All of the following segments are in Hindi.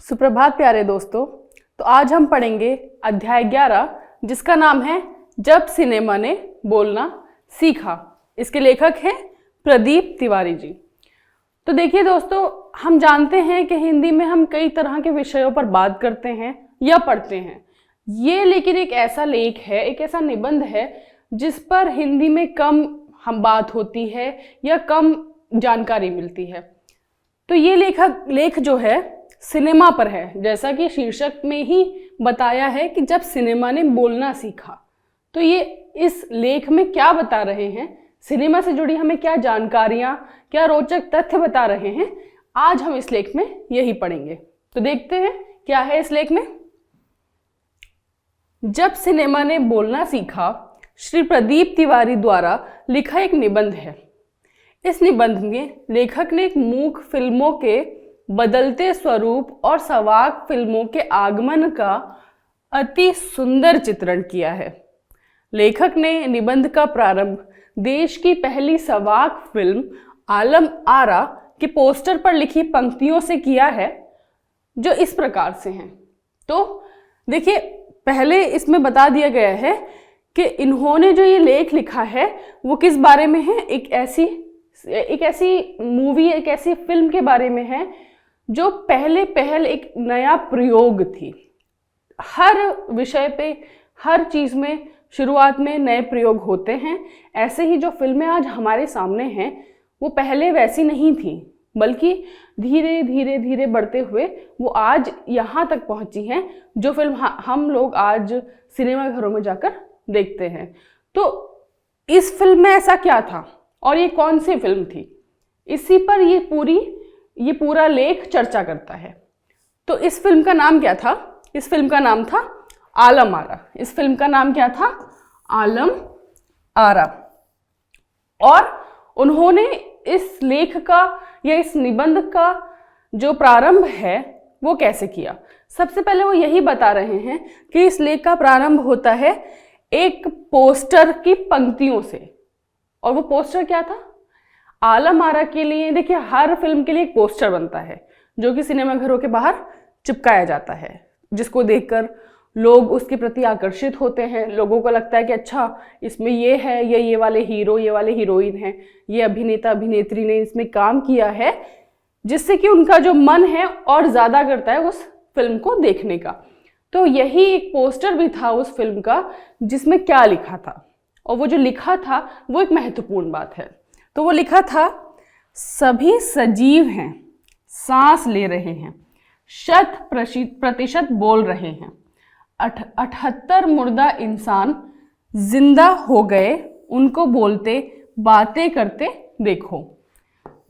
सुप्रभात प्यारे दोस्तों। तो आज हम पढ़ेंगे अध्याय 11 जिसका नाम है जब सिनेमा ने बोलना सीखा। इसके लेखक हैं प्रदीप तिवारी जी। तो देखिए दोस्तों, हम जानते हैं कि हिंदी में हम कई तरह के विषयों पर बात करते हैं या पढ़ते हैं। ये लेकिन एक ऐसा लेख है, एक ऐसा निबंध है जिस पर हिंदी में कम हम बात होती है या कम जानकारी मिलती है। तो ये लेख जो है सिनेमा पर है, जैसा कि शीर्षक में ही बताया है कि जब सिनेमा ने बोलना सीखा। तो ये इस लेख में क्या बता रहे हैं, सिनेमा से जुड़ी हमें क्या जानकारियां, क्या रोचक तथ्य बता रहे हैं, आज हम इस लेख में यही पढ़ेंगे। तो देखते हैं क्या है इस लेख में। जब सिनेमा ने बोलना सीखा श्री प्रदीप तिवारी द्वारा लिखा एक निबंध है। इस निबंध में लेखक ने एक मूक फिल्मों के बदलते स्वरूप और सवाक फिल्मों के आगमन का अति सुंदर चित्रण किया है। लेखक ने निबंध का प्रारंभ देश की पहली सवाक फिल्म आलम आरा के पोस्टर पर लिखी पंक्तियों से किया है, जो इस प्रकार से हैं। तो देखिए, पहले इसमें बता दिया गया है कि इन्होंने जो ये लेख लिखा है वो किस बारे में है। एक ऐसी मूवी, एक ऐसी फिल्म के बारे में है जो पहल एक नया प्रयोग थी। हर विषय पे, हर चीज़ में शुरुआत में नए प्रयोग होते हैं। ऐसे ही जो फिल्में आज हमारे सामने हैं वो पहले वैसी नहीं थी, बल्कि धीरे धीरे धीरे बढ़ते हुए वो आज यहाँ तक पहुँची हैं जो फिल्म हम लोग आज सिनेमा घरों में जाकर देखते हैं। तो इस फिल्म में ऐसा क्या था और ये कौन सी फिल्म थी, इसी पर ये पूरा लेख चर्चा करता है। तो इस फिल्म का नाम क्या था? इस फिल्म का नाम था आलम आरा। इस फिल्म का नाम क्या था? आलम आरा। और उन्होंने इस लेख का या इस निबंध का जो प्रारंभ है वो कैसे किया? सबसे पहले वो यही बता रहे हैं कि इस लेख का प्रारंभ होता है एक पोस्टर की पंक्तियों से। और वो पोस्टर क्या था? आलम आरा के लिए, देखिए, हर फिल्म के लिए एक पोस्टर बनता है जो कि सिनेमा घरों के बाहर चिपकाया जाता है, जिसको देखकर लोग उसके प्रति आकर्षित होते हैं। लोगों को लगता है कि अच्छा, इसमें ये है, ये वाले हीरो, ये वाले हीरोइन हैं, ये अभिनेता अभिनेत्री ने इसमें काम किया है, जिससे कि उनका जो मन है और ज़्यादा करता है उस फिल्म को देखने का। तो यही एक पोस्टर भी था उस फिल्म का, जिसमें क्या लिखा था, और वो जो लिखा था वो एक महत्वपूर्ण बात है। तो वो लिखा था, सभी सजीव हैं, सांस ले रहे हैं, 100% बोल रहे हैं, 78 मुर्दा इंसान जिंदा हो गए, उनको बोलते बातें करते देखो।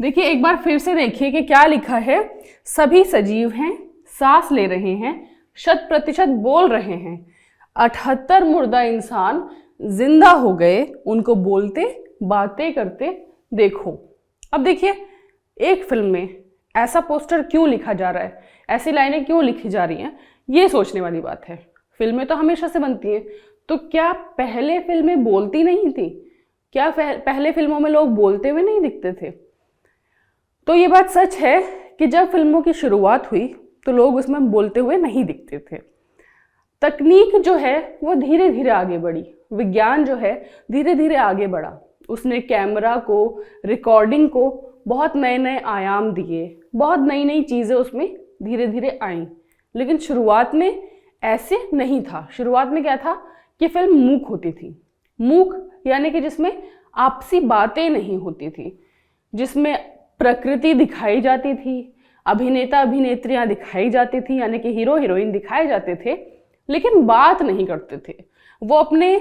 देखिए, एक बार फिर से देखिए कि क्या लिखा है। सभी सजीव हैं, सांस ले रहे हैं, 100% बोल रहे हैं, 78 मुर्दा इंसान जिंदा हो गए, उनको बोलते बातें करते देखो। अब देखिए, एक फिल्म में ऐसा पोस्टर क्यों लिखा जा रहा है, ऐसी लाइनें क्यों लिखी जा रही हैं, ये सोचने वाली बात है। फिल्में तो हमेशा से बनती हैं, तो क्या पहले फिल्में बोलती नहीं थी? क्या पहले फिल्मों में लोग बोलते हुए नहीं दिखते थे? तो ये बात सच है कि जब फिल्मों की शुरुआत हुई तो लोग उसमें बोलते हुए नहीं दिखते थे। तकनीक जो है वो धीरे धीरे आगे बढ़ी, विज्ञान जो है धीरे धीरे आगे बढ़ा। उसने कैमरा को, रिकॉर्डिंग को बहुत नए नए आयाम दिए, बहुत नई नई चीज़ें उसमें धीरे धीरे आईं। लेकिन शुरुआत में ऐसे नहीं था। शुरुआत में क्या था कि फिल्म मूक होती थी। मूक यानी कि जिसमें आपसी बातें नहीं होती थी, जिसमें प्रकृति दिखाई जाती थी, अभिनेता अभिनेत्रियां दिखाई जाती थी, यानी कि हीरो हीरोइन दिखाए जाते थे, लेकिन बात नहीं करते थे। वो अपने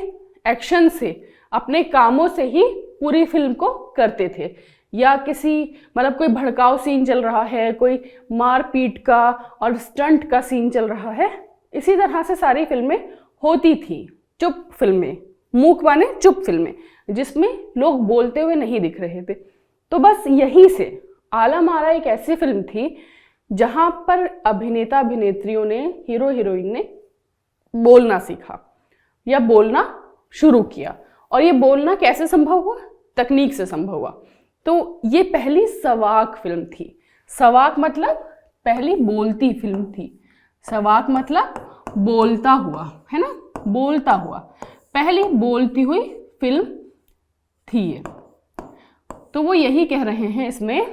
एक्शन से, अपने कामों से ही पूरी फिल्म को करते थे। या कोई भड़काऊ सीन चल रहा है, कोई मारपीट का और स्टंट का सीन चल रहा है, इसी तरह से सारी फिल्में होती थी। चुप फिल्में, मूक माने चुप फिल्में, जिसमें लोग बोलते हुए नहीं दिख रहे थे। तो बस यहीं से आलम आरा एक ऐसी फिल्म थी जहां पर अभिनेता अभिनेत्रियों ने, हीरो हीरोइन ने बोलना सीखा या बोलना शुरू किया। और ये बोलना कैसे संभव हुआ? तकनीक से संभव हुआ। तो ये पहली सवाक फिल्म थी। सवाक मतलब पहली बोलती फिल्म थी। सवाक मतलब बोलता हुआ, है ना, बोलता हुआ, पहली बोलती हुई फिल्म थी ये। तो वो यही कह रहे हैं इसमें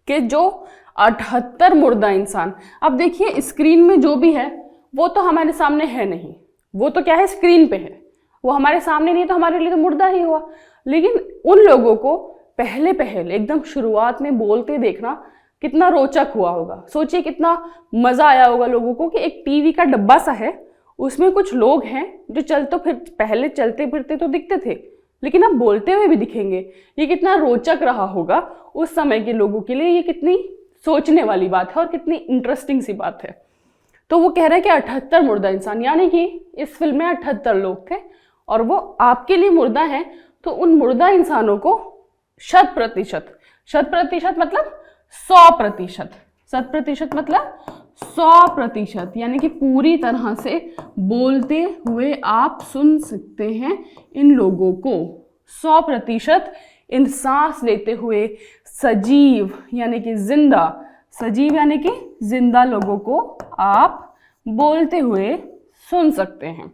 कि जो 78 मुर्दा इंसान, अब देखिए स्क्रीन में जो भी है वो तो हमारे सामने है नहीं, वो तो क्या है, स्क्रीन पे है, वो हमारे सामने नहीं, तो हमारे लिए तो मुर्दा ही हुआ। लेकिन उन लोगों को पहले एकदम शुरुआत में बोलते देखना कितना रोचक हुआ होगा। सोचिए कितना मजा आया होगा लोगों को कि एक टीवी का डब्बा सा है, उसमें कुछ लोग हैं जो पहले चलते फिरते तो दिखते थे, लेकिन अब बोलते हुए भी दिखेंगे। ये कितना रोचक रहा होगा उस समय के लोगों के लिए, ये कितनी सोचने वाली बात है और कितनी इंटरेस्टिंग सी बात है। तो वो कह रहे हैं कि 78 मुर्दा इंसान, यानी कि इस फिल्म में 78 लोग थे और वो आपके लिए मुर्दा हैं। तो उन मुर्दा इंसानों को 100% मतलब 100%, 100% मतलब 100%, यानी कि पूरी तरह से बोलते हुए आप सुन सकते हैं इन लोगों को। 100% इन सांस लेते हुए सजीव यानी कि जिंदा, सजीव यानी कि जिंदा लोगों को आप बोलते हुए सुन सकते हैं।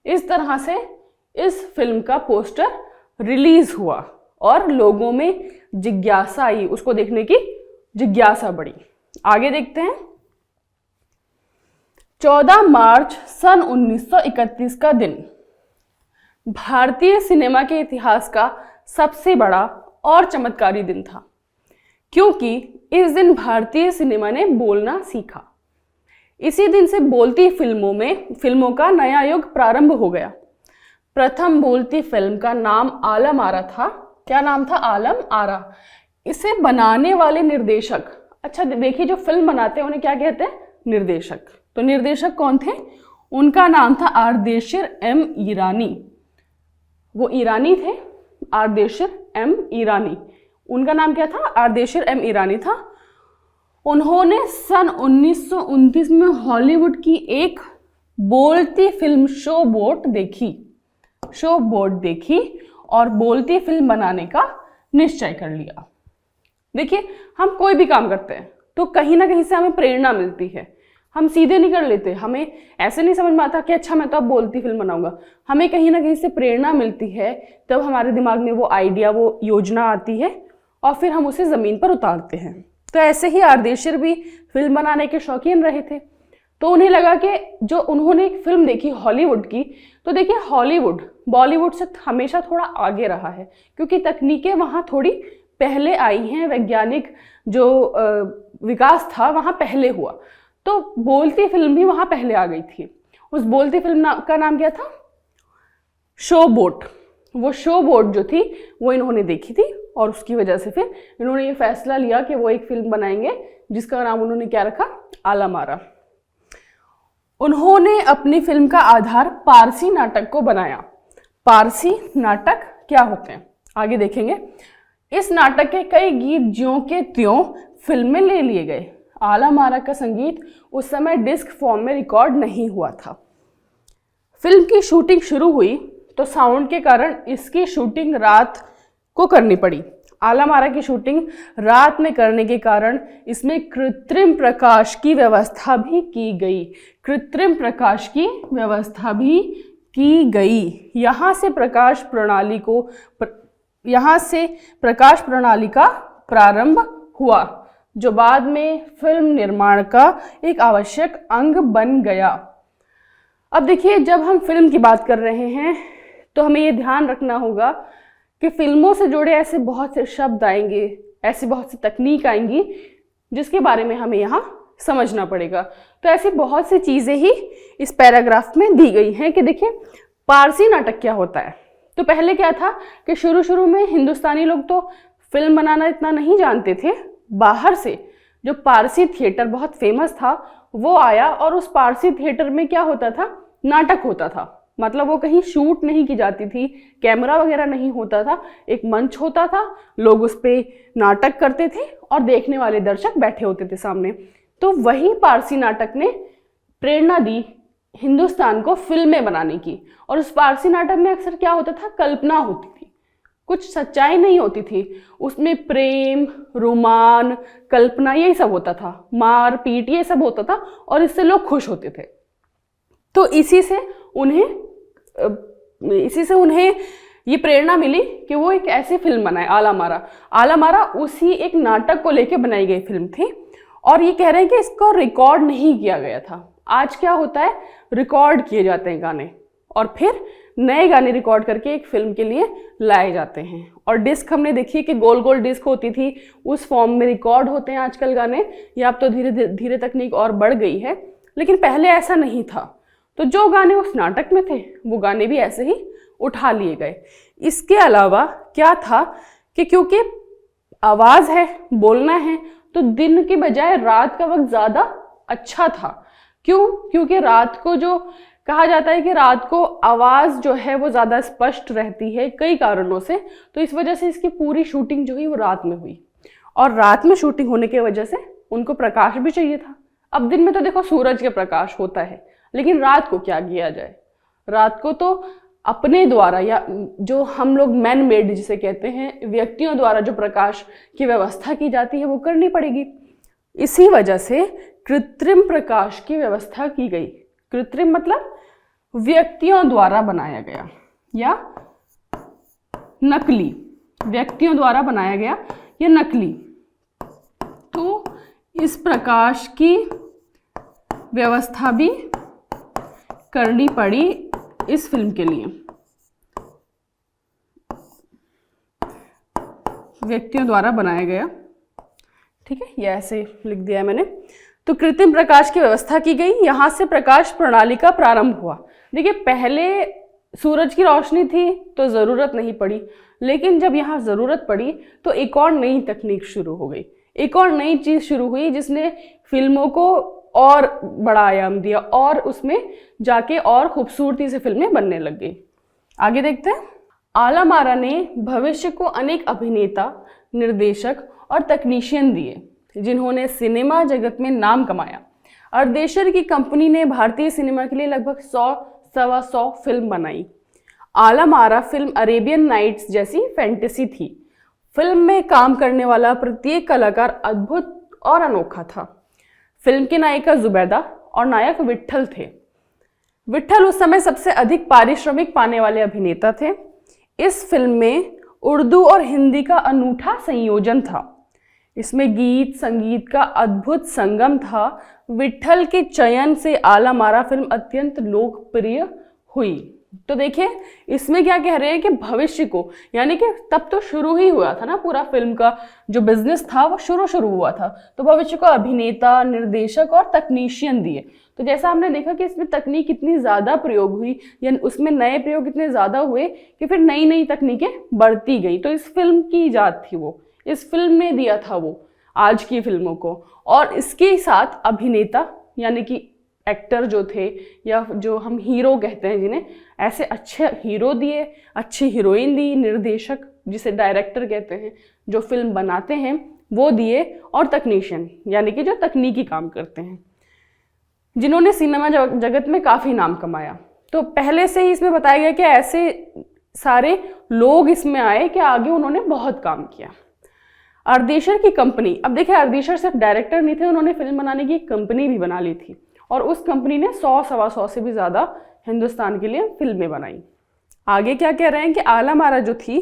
इस तरह से इस फिल्म का पोस्टर रिलीज हुआ और लोगों में जिज्ञासा आई, उसको देखने की जिज्ञासा बढ़ी। आगे देखते हैं। 14 मार्च सन 1931 का दिन भारतीय सिनेमा के इतिहास का सबसे बड़ा और चमत्कारी दिन था, क्योंकि इस दिन भारतीय सिनेमा ने बोलना सीखा। इसी दिन से बोलती फिल्मों का नया युग प्रारंभ हो गया। प्रथम बोलती फिल्म का नाम आलम आरा था। क्या नाम था? आलम आरा। इसे बनाने वाले निर्देशक, अच्छा देखिए, जो फिल्म बनाते हैं उन्हें क्या कहते हैं? निर्देशक। तो निर्देशक कौन थे? उनका नाम था आर्देशिर एम ईरानी। वो ईरानी थे, आर्देशिर एम ईरानी। उनका नाम क्या था? आर्देशिर एम ईरानी था। उन्होंने सन 1929 में हॉलीवुड की एक बोलती फिल्म शो बोट देखी और बोलती फिल्म बनाने का निश्चय कर लिया। देखिए, हम कोई भी काम करते हैं तो कहीं ना कहीं से हमें प्रेरणा मिलती है। हम सीधे नहीं कर लेते, हमें ऐसे नहीं समझ में आता कि अच्छा मैं तो अब बोलती फिल्म बनाऊंगा। हमें कहीं ना कहीं से प्रेरणा मिलती है, तब हमारे दिमाग में वो आइडिया, वो योजना आती है और फिर हम उसे ज़मीन पर उतारते हैं। तो ऐसे ही आर्देशिर भी फिल्म बनाने के शौकीन रहे थे। तो उन्हें लगा कि जो उन्होंने एक फिल्म देखी हॉलीवुड की, तो देखिए हॉलीवुड बॉलीवुड से हमेशा थोड़ा आगे रहा है, क्योंकि तकनीकें वहाँ थोड़ी पहले आई हैं, वैज्ञानिक जो विकास था वहाँ पहले हुआ। तो बोलती फिल्म भी वहाँ पहले आ गई थी। उस बोलती फिल्म का नाम क्या था? Show boat. वो शो बोट जो थी वो इन्होंने देखी थी और उसकी वजह से फिर इन्होंने ये फैसला लिया कि वो एक फिल्म बनाएंगे जिसका नाम उन्होंने क्या रखा? आलम आरा। उन्होंने अपनी फिल्म का आधार पारसी नाटक को बनाया। पारसी नाटक क्या होते हैं आगे देखेंगे। इस नाटक के कई गीत ज्यों के त्यों फिल्म में ले लिए गए। आलम आरा का संगीत उस समय डिस्क फॉर्म में रिकॉर्ड नहीं हुआ था। फिल्म की शूटिंग शुरू हुई तो साउंड के कारण इसकी शूटिंग रात को करनी पड़ी। आलम आरा की शूटिंग रात में करने के कारण इसमें कृत्रिम प्रकाश की व्यवस्था भी की गई। कृत्रिम प्रकाश की व्यवस्था भी की गई। यहाँ से प्रकाश प्रणाली का प्रारंभ हुआ, जो बाद में फिल्म निर्माण का एक आवश्यक अंग बन गया। अब देखिए, जब हम फिल्म की बात कर रहे हैं तो हमें ये ध्यान रखना होगा कि फिल्मों से जुड़े ऐसे बहुत से शब्द आएंगे, ऐसी बहुत सी तकनीक आएंगी जिसके बारे में हमें यहाँ समझना पड़ेगा। तो ऐसी बहुत सी चीज़ें ही इस पैराग्राफ में दी गई हैं कि देखिए पारसी नाटक क्या होता है। तो पहले क्या था कि शुरू में हिंदुस्तानी लोग तो फिल्म बनाना इतना नहीं जानते थे। बाहर से जो पारसी थिएटर बहुत फेमस था वो आया और उस पारसी थिएटर में क्या होता था? नाटक होता था। मतलब वो कहीं शूट नहीं की जाती थी, कैमरा वगैरह नहीं होता था, एक मंच होता था, लोग उस पे नाटक करते थे और देखने वाले दर्शक बैठे होते थे सामने। तो वही पारसी नाटक ने प्रेरणा दी हिंदुस्तान को फिल्में बनाने की। और उस पारसी नाटक में अक्सर क्या होता था? कल्पना होती थी। कुछ सच्चाई नहीं होती थी उसमें। प्रेम, रोमान, कल्पना यही सब होता था, मार पीट ये सब होता था और इससे लोग खुश होते थे। तो इसी से उन्हें ये प्रेरणा मिली कि वो एक ऐसी फिल्म बनाए, आला मारा। आला मारा उसी एक नाटक को लेके बनाई गई फिल्म थी और ये कह रहे हैं कि इसको रिकॉर्ड नहीं किया गया था। आज क्या होता है, रिकॉर्ड किए जाते हैं गाने और फिर नए गाने रिकॉर्ड करके एक फिल्म के लिए लाए जाते हैं। और डिस्क हमने देखी कि गोल गोल डिस्क होती थी, उस फॉर्म में रिकॉर्ड होते हैं आजकल गाने। या अब तो धीरे धीरे तकनीक और बढ़ गई है, लेकिन पहले ऐसा नहीं था। तो जो गाने उस नाटक में थे वो गाने भी ऐसे ही उठा लिए गए। इसके अलावा क्या था कि क्योंकि आवाज़ है, बोलना है, तो दिन की बजाय रात का वक्त ज़्यादा अच्छा था। क्यों? क्योंकि रात को जो कहा जाता है कि रात को आवाज़ जो है वो ज़्यादा स्पष्ट रहती है कई कारणों से। तो इस वजह से इसकी पूरी शूटिंग जो हुई वो रात में हुई और रात में शूटिंग होने की वजह से उनको प्रकाश भी चाहिए था। अब दिन में तो देखो सूरज के प्रकाश होता है, लेकिन रात को क्या किया जाए? रात को तो अपने द्वारा या जो हम लोग मैन मेड जिसे कहते हैं, व्यक्तियों द्वारा जो प्रकाश की व्यवस्था की जाती है वो करनी पड़ेगी। इसी वजह से कृत्रिम प्रकाश की व्यवस्था की गई। कृत्रिम मतलब व्यक्तियों द्वारा बनाया गया या नकली, व्यक्तियों द्वारा बनाया गया या नकली। तो इस प्रकाश की व्यवस्था भी करनी पड़ी इस फिल्म के लिए। व्यक्तियों द्वारा बनाया गया, ठीक है, ये ऐसे लिख दिया है मैंने। तो कृत्रिम प्रकाश की व्यवस्था की गई, यहाँ से प्रकाश प्रणाली का प्रारंभ हुआ। देखिए पहले सूरज की रोशनी थी तो ज़रूरत नहीं पड़ी, लेकिन जब यहाँ ज़रूरत पड़ी तो एक और नई तकनीक शुरू हो गई, एक और नई चीज़ शुरू हुई जिसने फिल्मों को और बड़ा आयाम दिया और उसमें जाके और खूबसूरती से फिल्में बनने लग गई। आगे देखते हैं। आला मारा ने भविष्य को अनेक अभिनेता, निर्देशक और तकनीशियन दिए जिन्होंने सिनेमा जगत में नाम कमाया। अर्देशर की कंपनी ने भारतीय सिनेमा के लिए लगभग 100-125 फिल्म बनाई। आला मारा फिल्म अरेबियन नाइट्स जैसी फैंटेसी थी। फिल्म में काम करने वाला प्रत्येक कलाकार अद्भुत और अनोखा था। फिल्म की नायिका जुबैदा और नायक विट्ठल थे। विट्ठल उस समय सबसे अधिक पारिश्रमिक पाने वाले अभिनेता थे। इस फिल्म में उर्दू और हिंदी का अनूठा संयोजन था। इसमें गीत संगीत का अद्भुत संगम था। विट्ठल के चयन से आला मारा फिल्म अत्यंत लोकप्रिय हुई। तो देखिए इसमें क्या कह रहे हैं कि भविष्य को, यानी कि तब तो शुरू ही हुआ था ना, पूरा फिल्म का जो बिजनेस था वो शुरू हुआ था। तो भविष्य को अभिनेता, निर्देशक और तकनीशियन दिए। तो जैसा हमने देखा कि इसमें तकनीक इतनी ज़्यादा प्रयोग हुई या उसमें नए प्रयोग इतने ज़्यादा हुए कि फिर नई नई तकनीकें बढ़ती गई। तो इस फिल्म की ईजाद थी वो, इस फिल्म ने दिया था वो आज की फिल्मों को। और इसके साथ अभिनेता यानी कि एक्टर जो थे या जो हम हीरो कहते हैं जिन्हें, ऐसे अच्छे हीरो दिए, अच्छी हीरोइन दी, निर्देशक जिसे डायरेक्टर कहते हैं जो फिल्म बनाते हैं वो दिए, और तकनीशियन यानी कि जो तकनीकी काम करते हैं जिन्होंने सिनेमा जगत में काफ़ी नाम कमाया। तो पहले से ही इसमें बताया गया कि ऐसे सारे लोग इसमें आए कि आगे उन्होंने बहुत काम किया। अर्देशर की कंपनी, अब देखिए अर्देशर सिर्फ डायरेक्टर नहीं थे, उन्होंने फिल्म बनाने की कंपनी भी बना ली थी और उस कंपनी ने 100-125 से भी ज़्यादा हिंदुस्तान के लिए फिल्में बनाई। आगे क्या कह रहे हैं कि आला मारा जो थी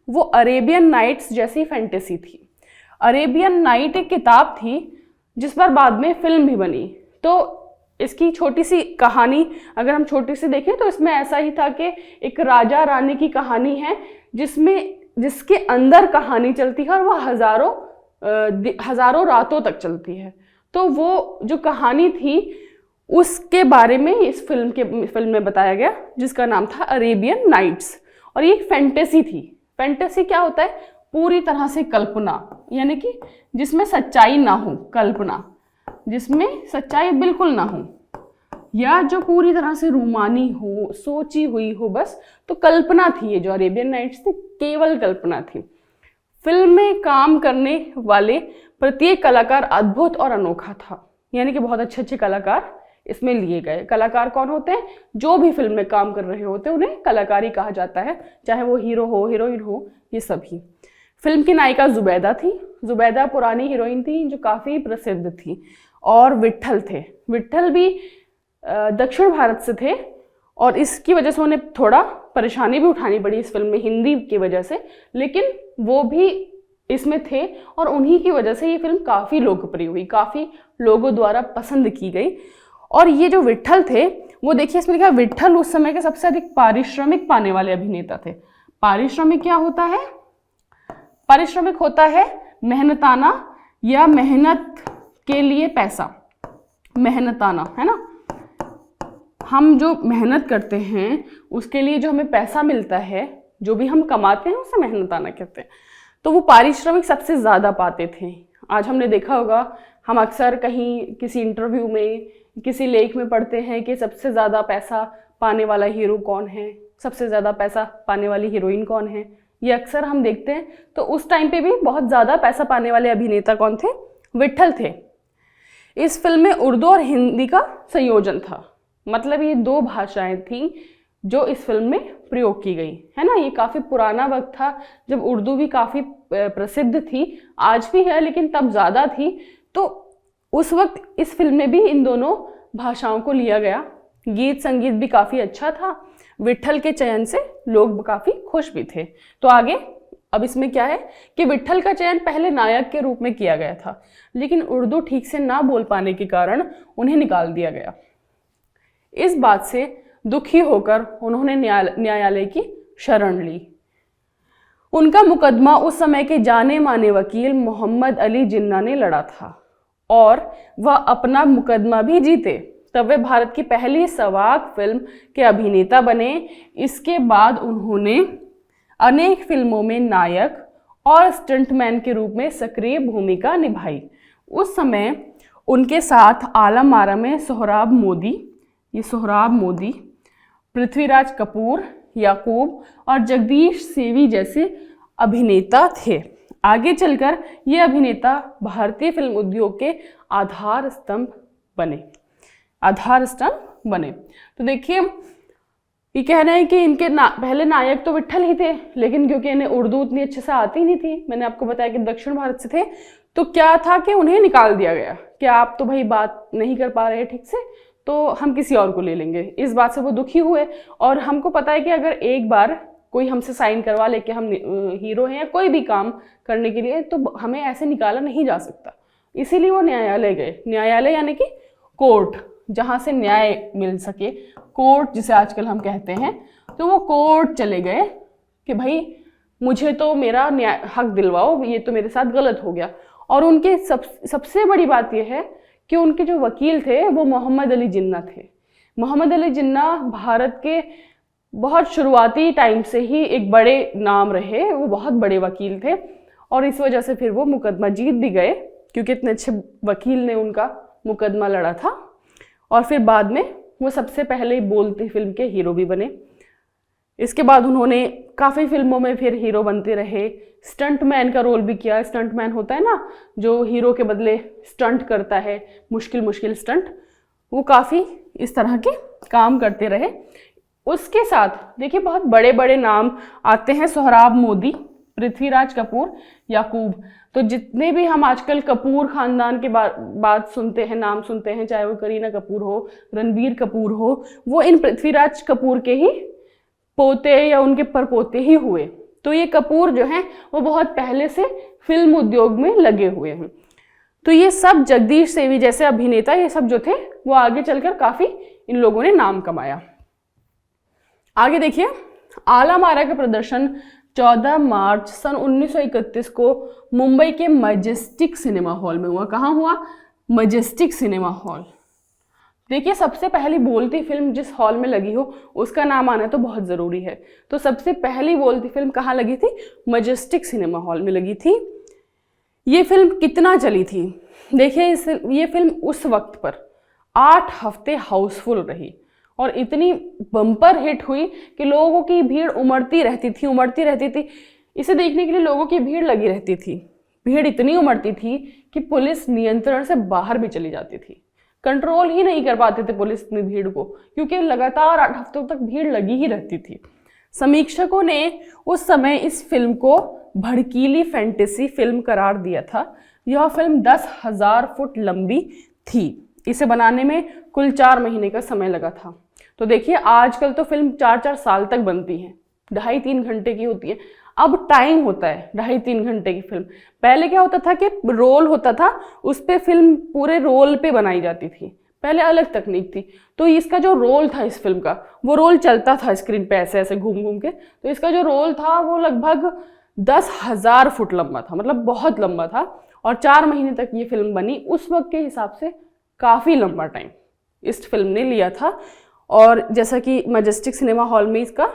वो अरेबियन नाइट्स जैसी फैंटेसी थी। अरेबियन नाइट एक किताब थी जिस पर बाद में फिल्म भी बनी। तो इसकी छोटी सी कहानी अगर हम छोटी सी देखें तो इसमें ऐसा ही था कि एक राजा रानी की कहानी है जिसके अंदर कहानी चलती है और वह हजारों रातों तक चलती है। तो वो जो कहानी थी उसके बारे में इस फिल्म में बताया गया जिसका नाम था अरेबियन नाइट्स। और ये एक फैंटेसी थी। फैंटेसी क्या होता है? पूरी तरह से कल्पना, यानी कि जिसमें सच्चाई ना हो, कल्पना जिसमें सच्चाई बिल्कुल ना हो, या जो पूरी तरह से रूमानी हो, सोची हुई हो, बस तो कल्पना थी। ये जो अरेबियन नाइट्स थी केवल कल्पना थी। फिल्म में काम करने वाले प्रत्येक कलाकार अद्भुत और अनोखा था, यानी कि बहुत अच्छे अच्छे कलाकार इसमें लिए गए। कलाकार कौन होते हैं? जो भी फिल्म में काम कर रहे होते हैं उन्हें कलाकारी कहा जाता है, चाहे वो हीरो हो, हीरोइन हो, ये सभी। फिल्म की नायिका जुबैदा थी। जुबैदा पुरानी हीरोइन थी जो काफ़ी प्रसिद्ध थी। और विट्ठल थे। विट्ठल भी दक्षिण भारत से थे और इसकी वजह से उन्हें थोड़ा परेशानी भी उठानी पड़ी इस फिल्म में हिंदी की वजह से, लेकिन वो भी इसमें थे और उन्हीं की वजह से ये फिल्म काफ़ी लोकप्रिय हुई, काफ़ी लोगों द्वारा पसंद की गई। और ये जो विट्ठल थे वो देखिए इसमें लिखा विट्ठल उस समय के सबसे अधिक पारिश्रमिक पाने वाले अभिनेता थे। पारिश्रमिक क्या होता है? पारिश्रमिक होता है मेहनताना या मेहनत के लिए पैसा, मेहनताना, है ना। हम जो मेहनत करते हैं उसके लिए जो हमें पैसा मिलता है, जो भी हम कमाते हैं उसे मेहनताना कहते हैं। तो वो पारिश्रमिक सबसे ज़्यादा पाते थे। आज हमने देखा होगा, हम अक्सर कहीं किसी इंटरव्यू में, किसी लेख में पढ़ते हैं कि सबसे ज़्यादा पैसा पाने वाला हीरो कौन है, सबसे ज़्यादा पैसा पाने वाली हीरोइन कौन है, ये अक्सर हम देखते हैं। तो उस टाइम पे भी बहुत ज़्यादा पैसा पाने वाले अभिनेता कौन थे? विट्ठल थे। इस फिल्म में उर्दू और हिंदी का संयोजन था, मतलब ये 2 भाषाएं थी जो इस फिल्म में प्रयोग की गई, है ना। ये काफ़ी पुराना वक्त था जब उर्दू भी काफ़ी प्रसिद्ध थी, आज भी है लेकिन तब ज़्यादा थी। तो उस वक्त इस फिल्म में भी इन दोनों भाषाओं को लिया गया। गीत संगीत भी काफ़ी अच्छा था। विट्ठल के चयन से लोग काफ़ी खुश भी थे। तो आगे अब इसमें क्या है कि विट्ठल का चयन पहले नायक के रूप में किया गया था, लेकिन उर्दू ठीक से ना बोल पाने के कारण उन्हें निकाल दिया गया। इस बात से दुखी होकर उन्होंने न्यायालय की शरण ली। उनका मुकदमा उस समय के जाने माने वकील मोहम्मद अली जिन्ना ने लड़ा था और वह अपना मुकदमा भी जीते। तब वे भारत की पहली सवाक फिल्म के अभिनेता बने। इसके बाद उन्होंने अनेक फिल्मों में नायक और स्टंटमैन के रूप में सक्रिय भूमिका निभाई। उस समय उनके साथ आलम आरा में सोहराब मोदी, ये सोहराब मोदी, पृथ्वीराज कपूर, याकूब और जगदीश सेवी जैसे अभिनेता थे। आगे चलकर ये अभिनेता भारतीय फिल्म उद्योग के आधार स्तंभ बने। तो देखिए ये कहना है कि इनके पहले नायक तो विट्ठल ही थे, लेकिन क्योंकि इन्हें उर्दू उतनी अच्छे से आती नहीं थी, मैंने आपको बताया कि दक्षिण भारत से थे, तो क्या था कि उन्हें निकाल दिया गया कि आप तो भाई बात नहीं कर पा रहे ठीक से, तो हम किसी और को ले लेंगे। इस बात से वो दुखी हुए। और हमको पता है कि अगर एक बार कोई हमसे साइन करवा ले कि हम हीरो हैं या कोई भी काम करने के लिए, तो हमें ऐसे निकाला नहीं जा सकता। इसीलिए वो न्यायालय गए। न्यायालय यानी कि कोर्ट, जहाँ से न्याय मिल सके, कोर्ट जिसे आजकल हम कहते हैं। तो वो कोर्ट चले गए कि भाई मुझे तो मेरा न्याय हक दिलवाओ, ये तो मेरे साथ गलत हो गया। और उनके सबसे बड़ी बात यह है कि उनके जो वकील थे वो मोहम्मद अली जिन्ना थे। मोहम्मद अली जिन्ना भारत के बहुत शुरुआती टाइम से ही एक बड़े नाम रहे, वो बहुत बड़े वकील थे और इस वजह से फिर वो मुकदमा जीत भी गए, क्योंकि इतने अच्छे वकील ने उनका मुकदमा लड़ा था। और फिर बाद में वो सबसे पहले बोलती फिल्म के हीरो भी बने। इसके बाद उन्होंने काफ़ी फिल्मों में फिर हीरो बनते रहे। स्टंटमैन का रोल भी किया। स्टंटमैन होता है ना जो हीरो के बदले स्टंट करता है, मुश्किल स्टंट, वो काफ़ी इस तरह के काम करते रहे। उसके साथ देखिए बहुत बड़े बड़े नाम आते हैं, सोहराब मोदी, पृथ्वीराज कपूर, याकूब। तो जितने भी हम आजकल कपूर खानदान के बात सुनते हैं, नाम सुनते हैं, चाहे वो करीना कपूर हो, रणबीर कपूर हो, वो इन पृथ्वीराज कपूर के ही पोते या उनके परपोते ही हुए। तो ये कपूर जो हैं वो बहुत पहले से फिल्म उद्योग में लगे हुए हैं। तो ये सब जगदीश सेवी जैसे अभिनेता, ये सब जो थे वो आगे चलकर काफ़ी इन लोगों ने नाम कमाया। आगे देखिए, आलम आरा का प्रदर्शन 14 मार्च सन 1931 को मुंबई के मजेस्टिक सिनेमा हॉल में हुआ। कहाँ हुआ? Majestic cinema hall. देखिए सबसे पहली बोलती फिल्म जिस हॉल में लगी हो उसका नाम आना तो बहुत ज़रूरी है। तो सबसे पहली बोलती फिल्म कहाँ लगी थी? मजेस्टिक सिनेमा हॉल में लगी थी। ये फिल्म कितना चली थी? देखिए ये फिल्म उस वक्त पर 8 हफ्ते हाउसफुल रही और इतनी बम्पर हिट हुई कि लोगों की भीड़ उमड़ती रहती थी। इसे देखने के लिए लोगों की भीड़ लगी रहती थी। भीड़ इतनी उमड़ती थी कि पुलिस नियंत्रण से बाहर भी चली जाती थी। कंट्रोल ही नहीं कर पाते थे पुलिस इतनी भीड़ को, क्योंकि लगातार 8 हफ्तों तक भीड़ लगी ही रहती थी। समीक्षकों ने उस समय इस फिल्म को भड़कीली फैंटेसी फिल्म करार दिया था। यह फिल्म 10,000 फुट लंबी थी। इसे बनाने में कुल 4 महीने का समय लगा था। तो देखिए, आजकल तो फिल्म 4-4 साल तक बनती है, 2.5-3 घंटे की होती है। अब टाइम होता है 2.5-3 घंटे की फिल्म। पहले क्या होता था कि रोल होता था, उस पे फिल्म पूरे रोल पे बनाई जाती थी। पहले अलग तकनीक थी। तो इसका जो रोल था इस फिल्म का, वो रोल चलता था स्क्रीन पे ऐसे ऐसे घूम घूम के। तो इसका जो रोल था वो लगभग 10,000 फुट लंबा था, मतलब बहुत लंबा था। और 4 महीने तक ये फिल्म बनी। उस वक्त के हिसाब से काफ़ी लंबा टाइम इस फिल्म ने लिया था। और जैसा कि मैजेस्टिक सिनेमा हॉल में इसका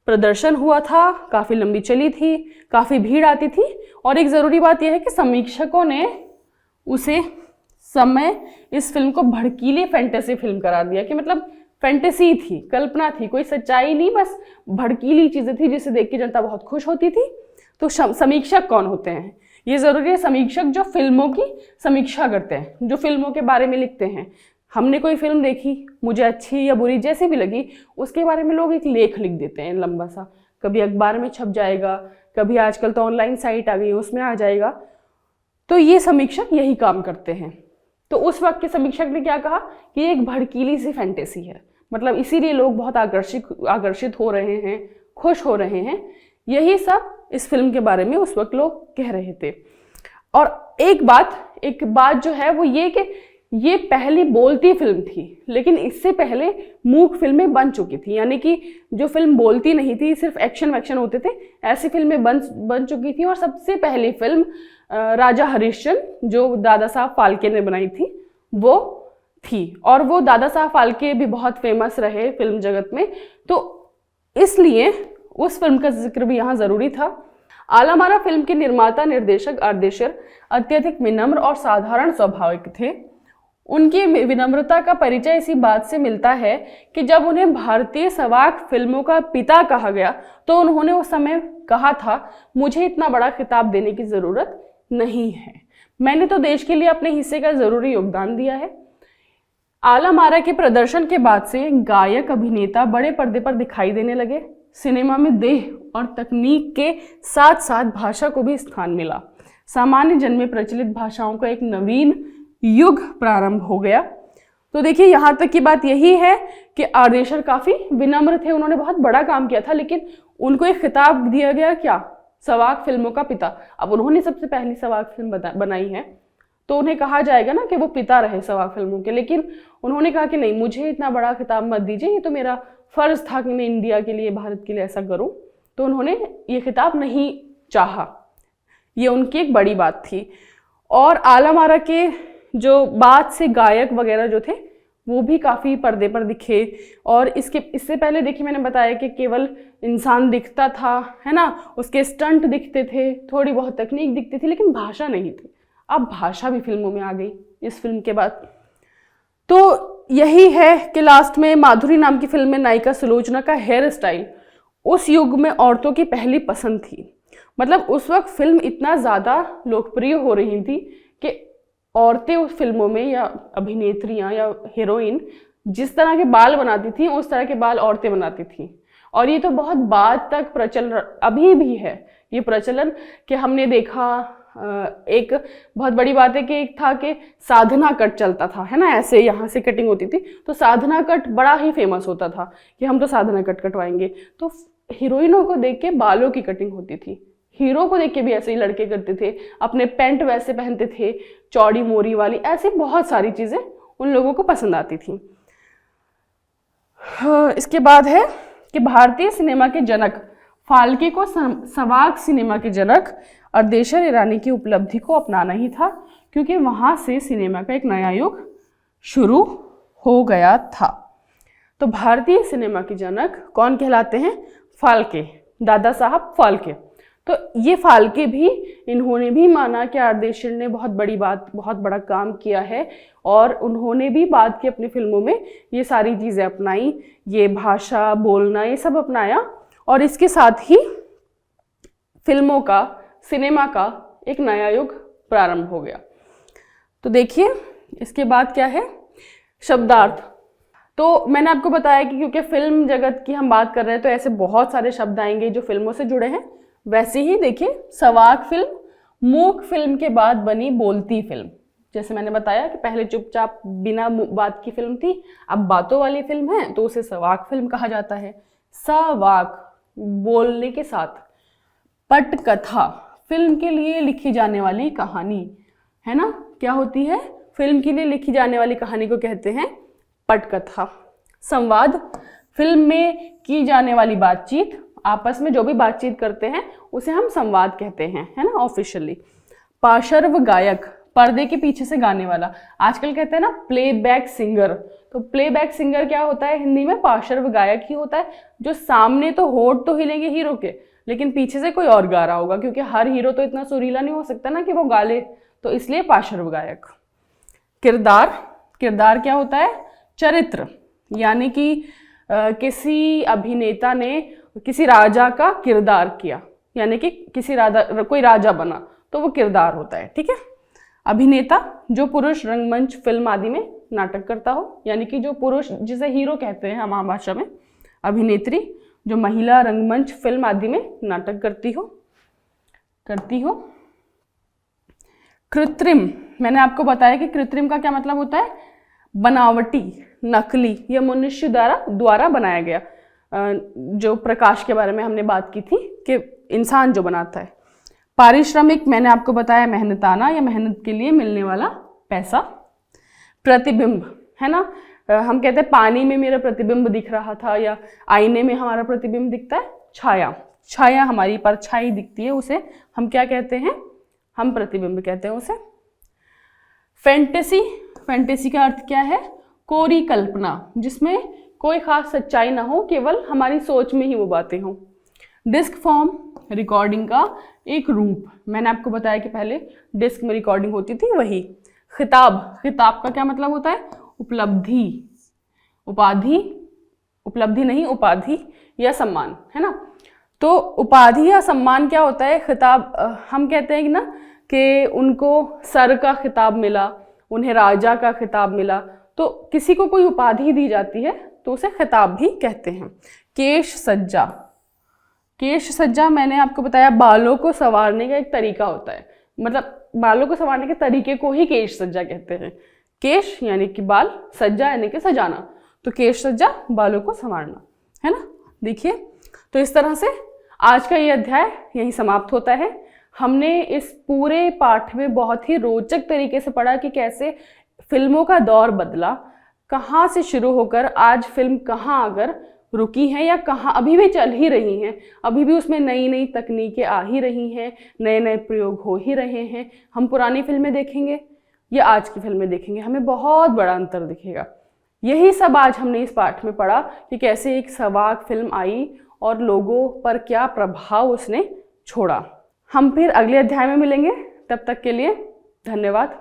प्रदर्शन हुआ था, काफ़ी लंबी चली थी, काफ़ी भीड़ आती थी। और एक ज़रूरी बात यह है कि समीक्षकों ने उसे समय इस फिल्म को भड़कीली फैंटेसी फिल्म करार दिया, कि मतलब फैंटेसी थी, कल्पना थी, कोई सच्चाई नहीं, बस भड़कीली चीज़ें थी जिसे देख के जनता बहुत खुश होती थी। तो समीक्षक कौन होते हैं, ये ज़रूरी है। समीक्षक जो फिल्मों की समीक्षा करते हैं, जो फिल्मों के बारे में लिखते हैं। हमने कोई फिल्म देखी, मुझे अच्छी या बुरी जैसी भी लगी, उसके बारे में लोग एक लेख लिख देते हैं लंबा सा, कभी अखबार में छप जाएगा, कभी आजकल तो ऑनलाइन साइट आ गई है उसमें आ जाएगा। तो ये समीक्षक यही काम करते हैं। तो उस वक्त के समीक्षक ने क्या कहा कि ये एक भड़कीली सी फैंटेसी है, मतलब इसीलिए लोग बहुत आकर्षित हो रहे हैं, खुश हो रहे हैं। यही सब इस फिल्म के बारे में उस वक्त लोग कह रहे थे। और एक बात जो है वो ये कि ये पहली बोलती फिल्म थी, लेकिन इससे पहले मूक फिल्में बन चुकी थी। यानी कि जो फिल्म बोलती नहीं थी, सिर्फ एक्शन वैक्शन होते थे, ऐसी फिल्में बन चुकी थी। और सबसे पहली फिल्म राजा हरिश्चंद्र, जो दादा साहब फाल्के ने बनाई थी, वो थी। और वो दादा साहब फाल्के भी बहुत फेमस रहे फिल्म जगत में, तो इसलिए उस फिल्म का जिक्र भी यहाँ ज़रूरी था। आलमारा फिल्म के निर्माता निर्देशक आर्देशर अत्यधिक विनम्र और साधारण स्वभाव के थे। उनकी विनम्रता का परिचय इसी बात से मिलता है कि जब उन्हें भारतीय सवाक फिल्मों का पिता कहा गया, तो उन्होंने उस समय कहा था, मुझे इतना बड़ा खिताब देने की ज़रूरत नहीं है, मैंने तो देश के लिए अपने हिस्से का ज़रूरी योगदान दिया है। आलमारा के प्रदर्शन के बाद से गायक अभिनेता बड़े पर्दे पर दिखाई देने लगे। सिनेमा में देह और तकनीक के साथ साथ भाषा को भी स्थान मिला। सामान्य जन में प्रचलित भाषाओं का एक नवीन युग प्रारंभ हो गया। तो देखिए, यहाँ तक की बात यही है कि आर्देशर काफ़ी विनम्र थे, उन्होंने बहुत बड़ा काम किया था, लेकिन उनको एक खिताब दिया गया, क्या, सवाक फिल्मों का पिता। अब उन्होंने सबसे पहली सवाक फिल्म बनाई है, तो उन्हें कहा जाएगा ना कि वो पिता रहे सवाक फिल्मों के। लेकिन उन्होंने कहा कि नहीं, मुझे इतना बड़ा खिताब मत दीजिए, ये तो मेरा फ़र्ज़ था कि मैं इंडिया के लिए, भारत के लिए ऐसा करूं। तो उन्होंने ये खिताब नहीं चाहा, ये उनकी एक बड़ी बात थी। और आलमारा के जो बाद से गायक वगैरह जो थे, वो भी काफ़ी पर्दे पर दिखे। और इससे पहले देखिए, मैंने बताया कि केवल इंसान दिखता था, है ना, उसके स्टंट दिखते थे, थोड़ी बहुत तकनीक दिखती थी, लेकिन भाषा नहीं थी। अब भाषा भी फिल्मों में आ गई इस फिल्म के बाद। तो यही है कि लास्ट में माधुरी नाम की फिल्म में नायिका सुलोचना का हेयर स्टाइल उस युग में औरतों की पहली पसंद थी। मतलब उस वक्त फिल्म इतना ज़्यादा लोकप्रिय हो रही थी कि औरतें उस फिल्मों में, या अभिनेत्रियां या हीरोइन जिस तरह के बाल बनाती थी, उस तरह के बाल औरतें बनाती थी। और ये तो बहुत बाद तक अभी भी है ये प्रचलन, कि हमने देखा। एक बहुत बड़ी बात है कि एक था कि साधना कट चलता था, है ना, ऐसे यहाँ से कटिंग होती थी। तो साधना कट बड़ा ही फेमस होता था कि हम तो साधना कट कटवाएंगे। तो हीरोइनों को देख के बालों की कटिंग होती थी, हीरो को देख के भी ऐसे ही लड़के करते थे, अपने पैंट वैसे पहनते थे, चौड़ी मोरी वाली, ऐसी बहुत सारी चीज़ें उन लोगों को पसंद आती थी। इसके बाद है कि भारतीय सिनेमा के जनक फाल्के को सवाक सिनेमा के जनक आर्देशर ईरानी की उपलब्धि को अपनाना ही था, क्योंकि वहाँ से सिनेमा का एक नया युग शुरू हो गया था। तो भारतीय सिनेमा के जनक कौन कहलाते हैं? फाल्के, दादा साहब फाल्के। तो ये फाल्के भी, इन्होंने भी माना कि आर्देशर ने बहुत बड़ा काम किया है, और उन्होंने भी बाद की अपनी फिल्मों में ये सारी चीज़ें अपनाई, ये भाषा बोलना, ये सब अपनाया। और इसके साथ ही फिल्मों का, सिनेमा का एक नया युग प्रारंभ हो गया। तो देखिए, इसके बाद क्या है शब्दार्थ, तो मैंने आपको बताया कि क्योंकि फिल्म जगत की हम बात कर रहे हैं तो ऐसे बहुत सारे शब्द आएंगे जो फिल्मों से जुड़े हैं। वैसे ही देखिए, सवाक फिल्म मूक फिल्म के बाद बनी बोलती फिल्म। जैसे मैंने बताया कि पहले चुपचाप बिना बात की फिल्म थी, अब बातों वाली फिल्म है तो उसे सवाक फिल्म कहा जाता है। सवाक बोलने के साथ। पटकथा फिल्म के लिए लिखी जाने वाली कहानी, है ना, क्या होती है? फिल्म के लिए लिखी जाने वाली कहानी को कहते हैं पटकथा। संवाद फिल्म में की जाने वाली बातचीत, आपस में जो भी बातचीत करते हैं उसे हम संवाद कहते हैं, है ना, ऑफिशियली। पार्श्व गायक पर्दे के पीछे से गाने वाला, आजकल कहते हैं ना प्लेबैक सिंगर, तो प्लेबैक सिंगर क्या होता है हिंदी में? पार्श्व गायक ही होता है, जो सामने तो होठ तो हिलेंगे हीरो के, लेकिन पीछे से कोई और गा रहा होगा, क्योंकि हर हीरो तो इतना सुरीला नहीं हो सकता ना कि वो गा ले, तो इसलिए पार्श्व गायक। किरदार, किरदार क्या होता है? चरित्र, यानी कि किसी अभिनेता ने किसी राजा का किरदार किया, यानी कि किसी कोई राजा बना, तो वो किरदार होता है, ठीक है। अभिनेता जो पुरुष रंगमंच फिल्म आदि में नाटक करता हो, यानी कि जो पुरुष जिसे हीरो कहते हैं हम आम भाषा में। अभिनेत्री जो महिला रंगमंच फिल्म आदि में नाटक करती हो। कृत्रिम, मैंने आपको बताया कि कृत्रिम का क्या मतलब होता है? बनावटी, नकली, या मनुष्य द्वारा बनाया गया। जो प्रकाश के बारे में हमने बात की थी कि इंसान जो बनाता है। पारिश्रमिक, मैंने आपको बताया मेहनताना या मेहनत के लिए मिलने वाला पैसा। प्रतिबिंब, है ना, हम कहते हैं पानी में मेरा प्रतिबिंब दिख रहा था, या आईने में हमारा प्रतिबिंब दिखता है। छाया, छाया हमारी परछाई दिखती है, उसे हम क्या कहते हैं? हम प्रतिबिंब कहते हैं उसे। फैंटेसी, फैंटेसी का अर्थ क्या है? कोरी कल्पना, जिसमें कोई खास सच्चाई ना हो, केवल हमारी सोच में ही वो बातें हों। डिस्क फॉर्म, रिकॉर्डिंग का एक रूप, मैंने आपको बताया कि पहले डिस्क में रिकॉर्डिंग होती थी, वही। खिताब, खिताब का क्या मतलब होता है? उपलब्धि, उपाधि, उपलब्धि नहीं उपाधि या सम्मान, है ना। तो उपाधि या सम्मान क्या होता है? खिताब, हम कहते हैं कि ना कि उनको सर का खिताब मिला, उन्हें राजा का खिताब मिला, तो किसी को कोई उपाधि दी जाती है तो उसे खिताब भी कहते हैं। केश सज्जा, केश सज्जा मैंने आपको बताया बालों को संवारने का एक तरीका होता है, मतलब बालों को संवारने के तरीके को ही केश सज्जा कहते हैं। केश यानी कि बाल, सज्जा यानी कि सजाना, तो केश सज्जा बालों को संवारना, है ना। देखिए, तो इस तरह से आज का ये अध्याय यहीं समाप्त होता है। हमने इस पूरे पाठ में बहुत ही रोचक तरीके से पढ़ा कि कैसे फिल्मों का दौर बदला, कहाँ से शुरू होकर आज फिल्म कहाँ अगर रुकी हैं या कहाँ अभी भी चल ही रही हैं, अभी भी उसमें नई नई तकनीकें आ ही रही हैं, नए नए प्रयोग हो ही रहे हैं। हम पुरानी फिल्में देखेंगे या आज की फिल्में देखेंगे, हमें बहुत बड़ा अंतर दिखेगा। यही सब आज हमने इस पाठ में पढ़ा कि कैसे एक सवाक फिल्म आई और लोगों पर क्या प्रभाव उसने छोड़ा। हम फिर अगले अध्याय में मिलेंगे, तब तक के लिए धन्यवाद।